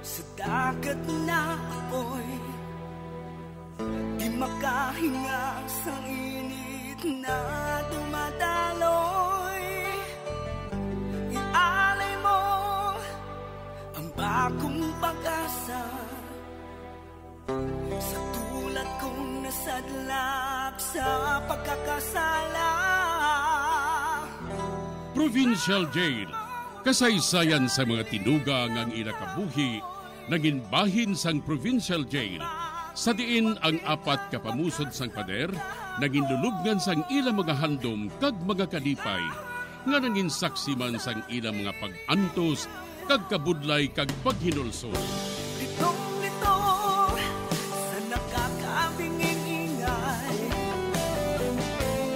Sa dagat na apoy, di makahinga sa init na dumadaloy. Ialay mo ang bagong pag-asa sa tulad kong nasadlap sa pagkakasala. Provincial Jail, kasaysayan sa mga tinugang ang inakabuhi, naging bahin sang Provincial Jail. Sa diin ang apat kapamusod sang pader, naging lulubngan sang ilang mga handom kag mga kalipay, nga naging saksi man sang ilang mga pag-antos, kag kabudlay kag paghinulsol. Litong-lito sa nakakabinging ingay,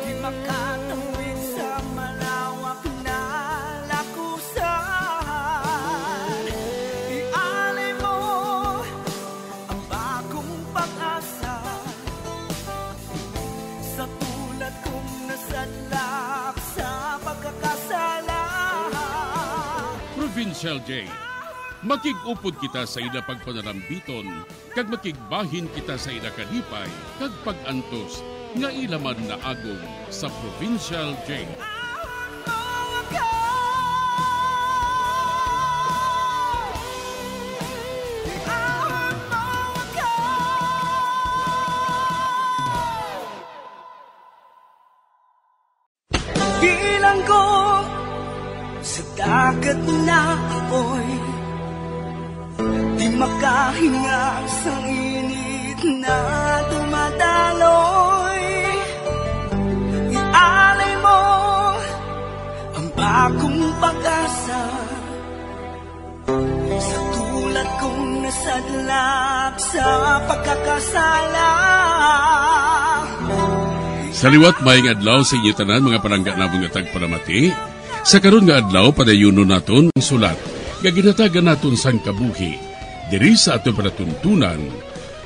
di makatawid sa malawak na lakusan. Ialay mo ang bagong pag-asa sa tulad kong nasadlak sa pagkakasala. Provincial Jail, makig-upod kita sa ila pagpanarambiton, kag makigbahin kita sa ila kalipay, kag pag-antos, nga ilaman na agong sa Provincial Jail. Bilang ko sa dagat na apoy, di makahinga sa init na dumadaloy. Ialay mo ang bagong pag-asa sa tulad kong nasadlak sa pagkakasala. Sa liwat maayong adlaw sa inyo tanan mga palangga na mga tagpalamati. Sa karon nga adlaw padayuno naton ang sulat nga ginatagan naton sang kabuhi diri sa ato panatuntunan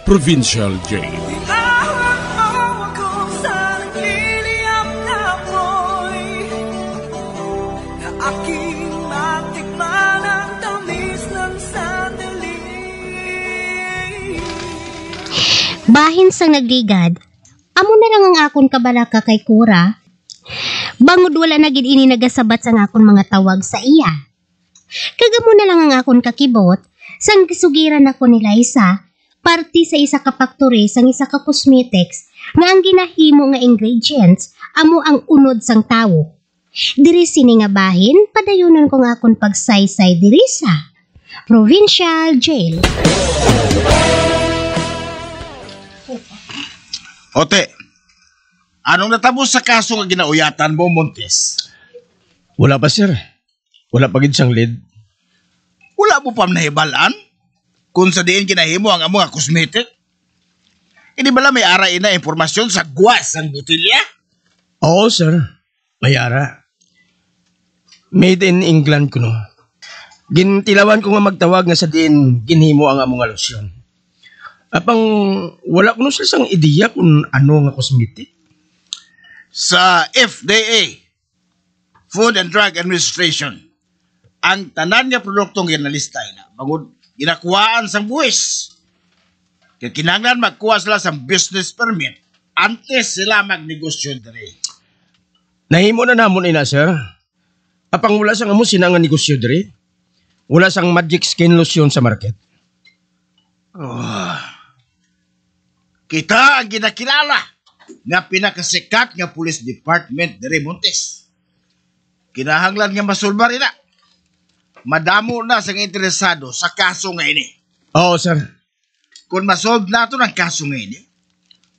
Provincial Jail. Ihawak mo ako sa nagliliyap na apoy, na aking matikman ang tamis ng sandali. Bahin sang nagligad, amo na lang ang akon kabalaka kay Kura. Bangod wala na gid ini nagasabat sang akon mga tawag sa iya. Kagamo na lang ang akon kakibot sang gisugiran ako ni Liza, party sa isa ka factory sang isa ka cosmetics nga ang ginahimo nga ingredients amo ang unod sang tawo. Diri sini nga bahin padayunon ko nga akon pagsaysay diri sa Provincial Jail. Ote, anong natapos sa kaso nga ginauyatan mo, Montes? Wala pa, sir. Wala pa gid siyang lead. Wala mo pa nahibalaan? Kung sa diin kinahimo ang mga kosmetik? Hindi bala may arain na impormasyon sa guwas ng butilya? Oo, sir. May ara. Made in England ko, no. Gintilawan ko nga magtawag nga sa diin ginhimo ang among lotion. Apang wala ko no sila sang ideya kung ano nga cosmetic. Sa FDA, Food and Drug Administration, ang tanan nga produktong ginalistay na bagod ginakuhaan sang buwis. Kaya kinahanglan magkuha sila sang business permit antes sila magnegosyo diri. Nahimo na namon ina, sir. Apang wala sang amo sinangan negosyo diri. Wala sang magic skin lotion sa market. Kita ang ginakilala nga pinakasikat nga police department diri Montes. Kinahanglan nga masulbar ina. Madamo na sa interesado sa kaso nga ini. Oo, sir. Kung masolve nato ang kaso nga ini,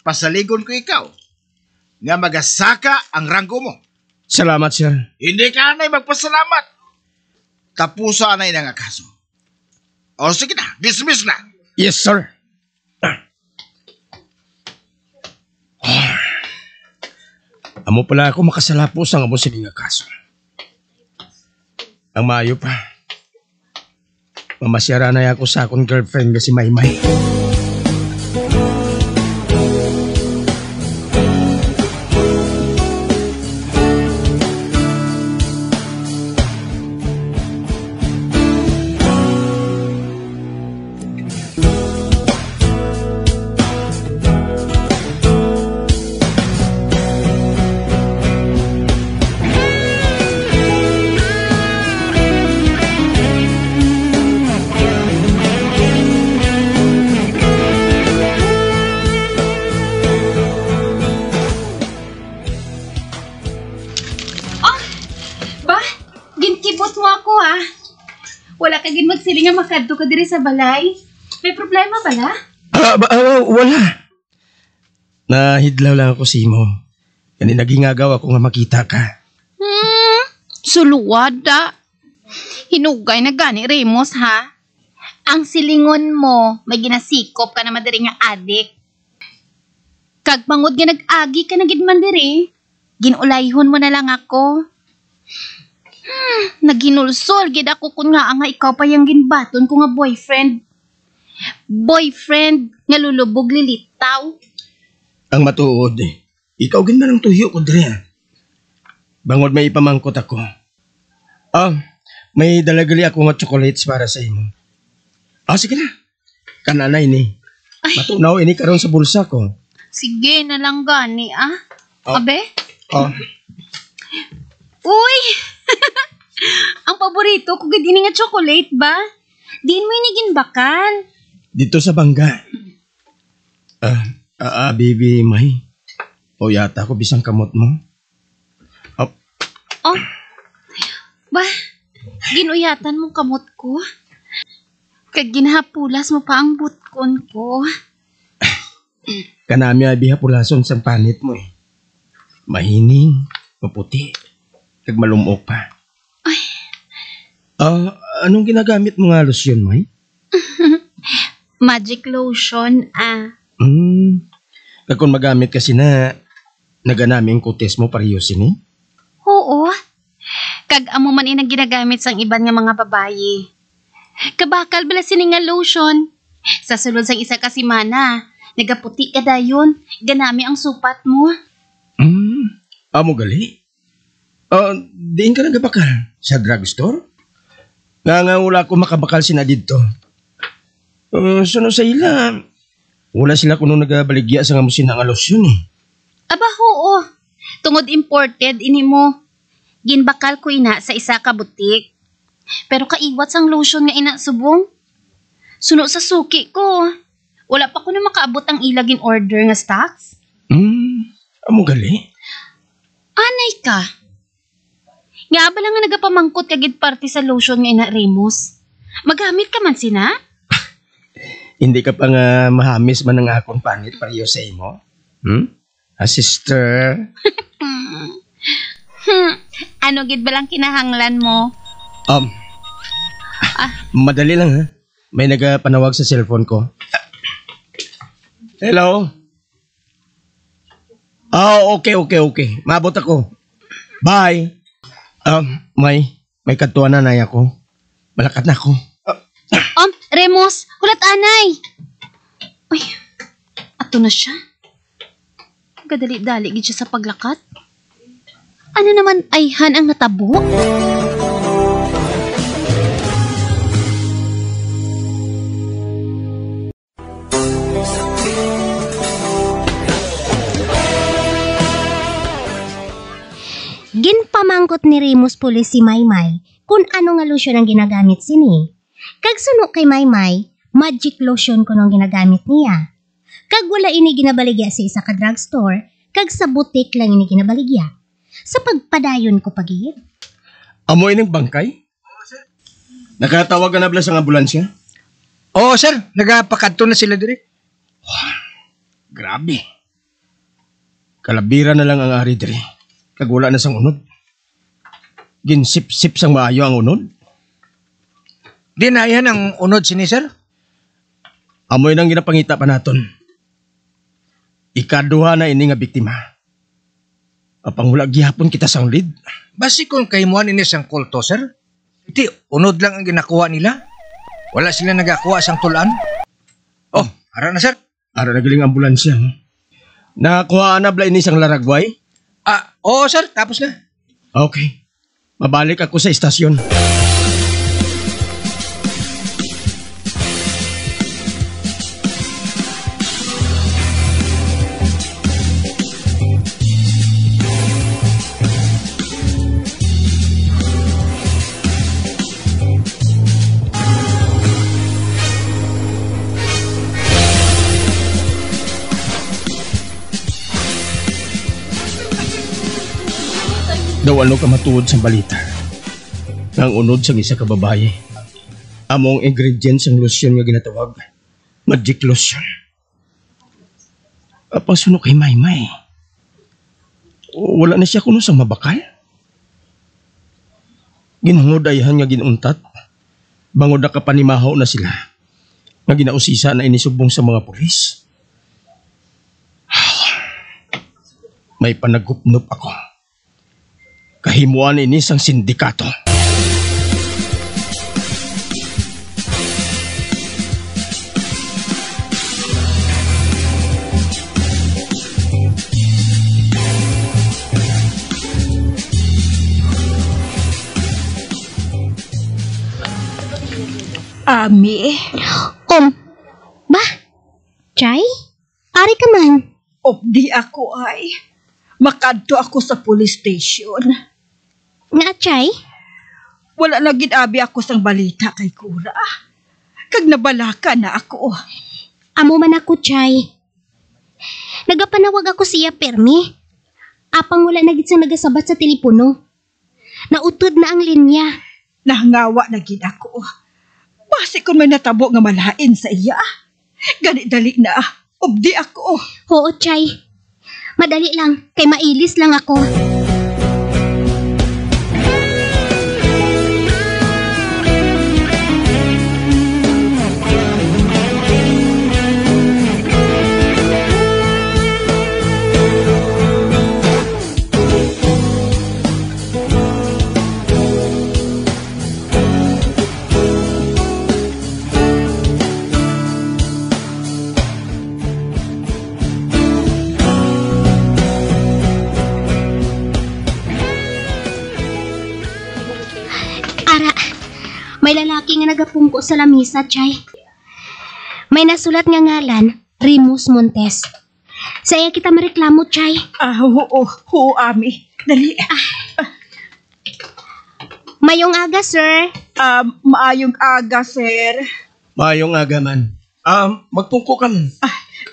pasaligon ko ikaw nga magasaka ang ranggo mo. Salamat, sir. Hindi ka na magpasalamat. Tapusa na nga kaso. O sige na, dismiss na. Yes, sir. Amo pala ako makasalapos ang amo sini nga kaso. Ang maayo pa. Mamasyara na ako sa akong girlfriend nga si Maymay. Palibot mo ako ha. Wala ka gid magsiling nga makadto ka diri sa balay. May problema bala? Wala. Nahidlaw lang ako si mo. Yan nagingagaw ako nga makita ka. Suluwada. Hinugay na gani Remus ha. Ang silingon mo, may ginasikop ka na madiri nga adik. Kag mangod nga nag-agi ka na gid man diri. Ginulayhon mo na lang ako. Naginulsol gid ako kun nga ikaw pa yang ginbaton ko nga boyfriend. Boyfriend nga lulubog lilitaw. Ang matuod, ikaw gin man ang tuyo ko diri. Bangod may ipamangkot ako. May dalagali ako nga chocolates para sa imo. Sige na. Kananay ni. Matunaw ini karon sa bulsa ko. Sige na lang gani Abe? Uy! Ang paborito ko gid ini nga chocolate ba? Diin mo inigin bakal. Dito sa bangga. Baby, May. O yata ko bisang kamot mo. Ba? Ginuyatan mo kamot ko? Kag ginahapulas mo pa ang butkon ko. Kanami ay bihapulason sa panit mo eh. Mahining, maputi, kag malumok pa. Ay. Anong ginagamit mo nga lotion, May? Magic lotion, Kag kung magamit kasi na naganami ang kutis mo pariyusin eh? Oo. Kag amo man inang ginagamit sang iban nga mga babayi. Kabakal bala sini nga lotion. Sa sulod sang isa ka simana, nagaputi ka dayon, ganami ang supat mo. Amo gali? Diin ka nagabakal sa drugstore? Nga wala ko makabakal sina dito. Suno sa ila, wala sila kuno nagabaligya sa nga musin nga lotion eh. Aba, oo. Tungod imported ini mo. Ginbakal ko ina sa isa ka butik. Pero kaiwat sang lotion nga ina subong. Suno sa suki ko. Wala pa ko na makaabot ang ilagin order nga stocks. Amo gali? Anay ka. Nga ba lang nga nagapamangkot kagid party sa lotion nga ina Remus? Magamit ka man sina? Hindi ka pa nga mahamis man ang akong pangit pareho sa imo? Sister? Ano gid ba lang kinahanglan mo? Madali lang ha. May nagapanawag sa cellphone ko. Hello? Okay. Maabot ako. Bye. May katuan na ako. Malakat na ako. Remus, hulat anay. Ay, ato na siya. Gadali-dali gid siya sa paglakat. Ano naman ayhan ang natabo? Ginpamangkot ni Remus Pulis si Maymay kung ano nga lotion ang ginagamit sini. Kag suno kay Maymay, magic lotion ko nung ginagamit niya. Kag wala ini ginabaligya sa isa ka drugstore, kag sa butik lang ini ginabaligya. Sa pagpadayon ko pagigit. Amoy ng bangkay? Nakatawag ka na bala sa ambulansya? Oo, sir. Nagapakadto na sila dire. Grabe. Kalabira na lang ang ari dire. Kag wala na sang unod. Ginsip-sip sang maayo ang unod. Di na yan ang unod sini, sir. Amoy nang ginapangita pa naton. Ikaduha na ini nga biktima. Apang wala gihapon kita sang lead. Basi kung kaimuan ini sang kulto, sir. Iti, unod lang ang ginakuha nila. Wala sila nagakuha sang tulaan. Oh, ara na, sir. Ara nagaling ambulansya. Nakakuha na bala ini sang laragway? Oo, sir. Tapos na. Okay. Mabalik ako sa istasyon. Daw ano ka matuod sa balita. Ang unod sang isa ka babaye. Among ingredients ang lotion nga ginatawag. Magic lotion. Apang suno kay Maymay. Wala na siya kuno sa mabakal. Ginungodayahan nga ginuntat. Bangod na kapanimahaw na sila. Nga ginausisa na inisubong sa mga pulis. May panagupnop ako. Kahimuan ini sang sindikato. Ami, Ba? Chay? Ari ka man. di ako ay. Makadto ako sa police station. Nga, Chay? Wala na ginabi ako sang balita kay Kura. Kag nabalaka na ako. Amo man ako, Chay. Nagapanawag ako siya, Permi. Apang wala na gid sa nagasabat sa telepono. Nautod na ang linya. Nahangawa na gid ako. Basi kung may natabo nga malain sa iya. Gani dali na. Di ako. Oo, Chay. Madali lang, kay mailis lang ako. May lalaki nga nagapungko sa lamisa, Chay. May nasulat nga ngalan, Remus Montes. Sa iya kita mareklamo, Chay. Oo, Ami. Dali. Mayong aga, sir. Maayong aga, sir. Mayong aga man. Magpungko ka man.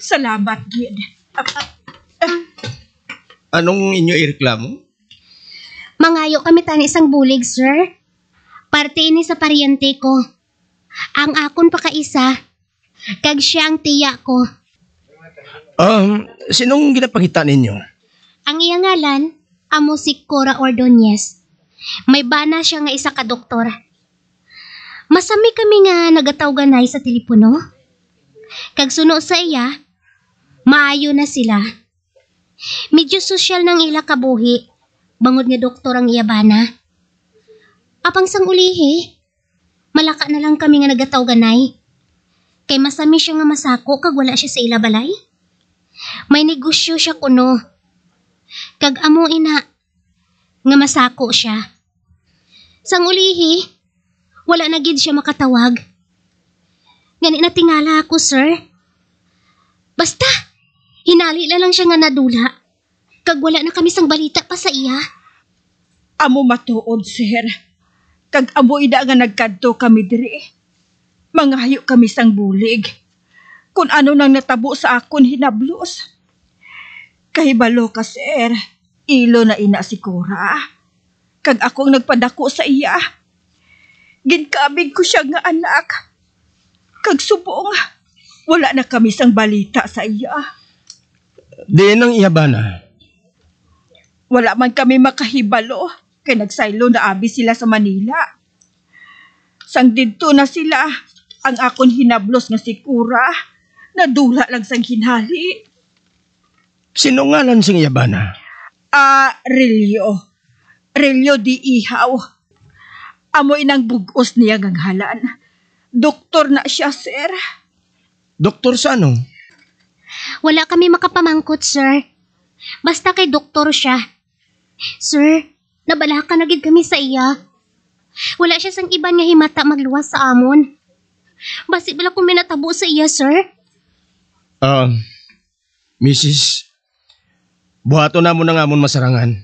Salamat, gid. Anong inyo ireklamo? Mangayo kami tani isang bulig, sir. Parte ini sa paryente ko. Ang akon pa kaisa, kag siya ang tiya ko. Sinong ginapangita ninyo? Ang iya ngalan, amo si Cora Ordonez. May bana siya nga isa ka doktor. Masami kami nga nagatawganay sa telepono. Kag suno sa iya, maayo na sila. Medyo sosyal ng ila kabuhi, bangod nga doktor ang iya bana. Apang sang ulihi, malaka na lang kami nga nagatawganay. Kay masami siya nga masako kag wala siya sa ilabalay. May negosyo siya kuno. Kag amo ina nga masako siya. Sang ulihi, wala na gid siya makatawag. Ngani na tingala ako, sir. Basta, hinali na lang siya nga nadula. Kag wala na kami sang balita pa sa iya. Amo matuod, sir. Kag amo ida nga nagkadto kami diri. Mangayo kami sang bulig. Kung ano nang natabo sa akon hinablos. Kahibalo ka, sir. Ilo na ina si Cora. Kag akong nagpadako sa iya. Ginkabig ko siya nga anak. Kag subong, wala na kami sang balita sa iya. Di nang iya bana. Wala man kami makahibalo. Kay nagsaylo na abi sila sa Manila. Sang didto na sila, ang akon hinablos nga si Cora, nadula lang sang hinali. Sino ngalan sing iya bana? Relyo. Relyo di ihaw. Amo inang bugos niya ngang halan. Doktor na siya, sir. Doktor sa ano? Wala kami makapamangkot, sir. Basta kay doktor siya. Sir, nabalaka na gid kami sa iya. Wala siya sang iban nga himata magluwas sa amon. Basi bila kung minatabo sa iya, sir. Mrs. Buhato na mo ng amon masarangan.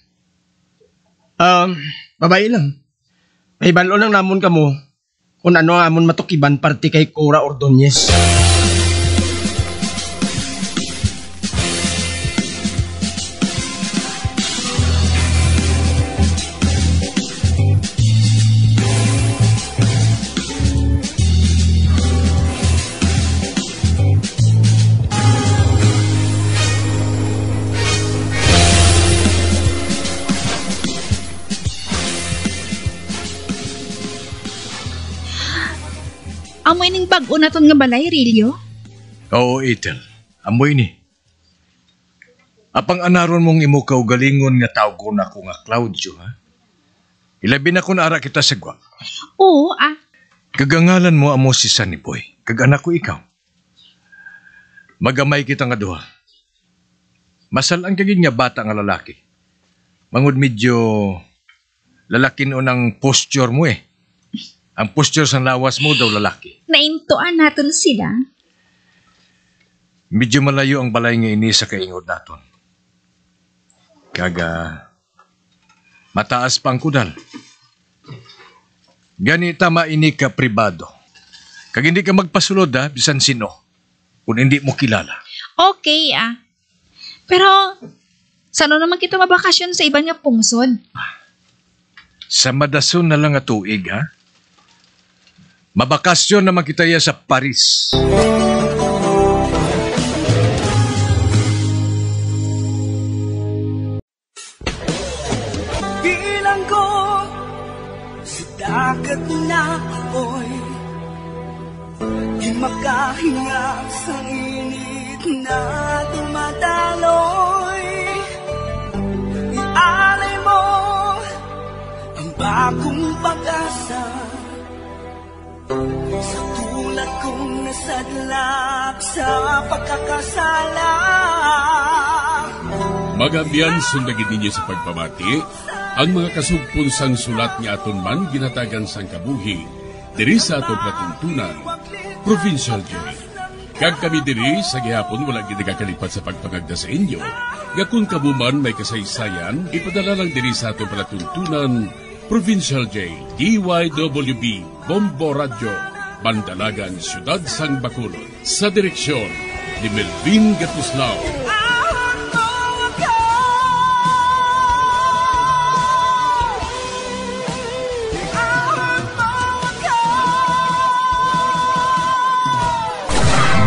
Babae lang. May balo lang namon kamo kung ano amon matukiban parte kay Cora Ordonez. Amoy ning bag-o na ton nga balay, Rilyo? Oo, Ethel. Amoy ni. Apang anaron mong imo kaugalingon nga tawgon ako nga Claudio, ha? Ilabi na ko naara kita sagwa. Oo, Kagangalan mo amo si Sunny Boy. Kaganak ko ikaw. Magamay kita nga duha. Masal ang kaging nga bata nga lalaki. Mangod medyo lalakin o ng posture mo eh. Ang posture sa lawas mo daw lalaki. Naintuan natin sila. Medyo malayo ang balay nga ini sa kaingod naton. Kaga mataas pang kudal. Ganita maini ka pribado. Kag hindi ka magpasulod ha, bisan sino. Kung hindi mo kilala. Okay, Pero, saan naman kita mabakasyon sa iba nga pungsod? Sa madason na lang nga tuig ha. Mabakasyon naman kita ya sa Paris. Bilang ko sa dagat na apoy, di makahinga sa init na dumadaloy. Ialay mo ang bagong pag-asa sa tulad kong nasadlak sa pagkakasala. Magabiyan sundagin ninyo sa pagpamati ang mga kasugpon sang sulat ni aton man ginatagan sang kabuhi diri sa atong patuntunan, Provincial Journey. Kag kami diri sa gihapon wala gid nagakalipat sa pagpangagda sa inyo. Gakun kabuman may kasaysayan, ipadala lang diri sa atong palatuntunan, Provincial J, DYWB, Bombo Radio, Bandalagan, Siyudad Sang Bacolod. Sa direksyon ni Melvin Gatuslao.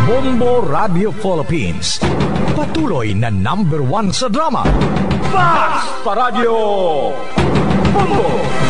Bombo Radio Philippines. Patuloy na #1 sa drama. Basta Radio Bombo!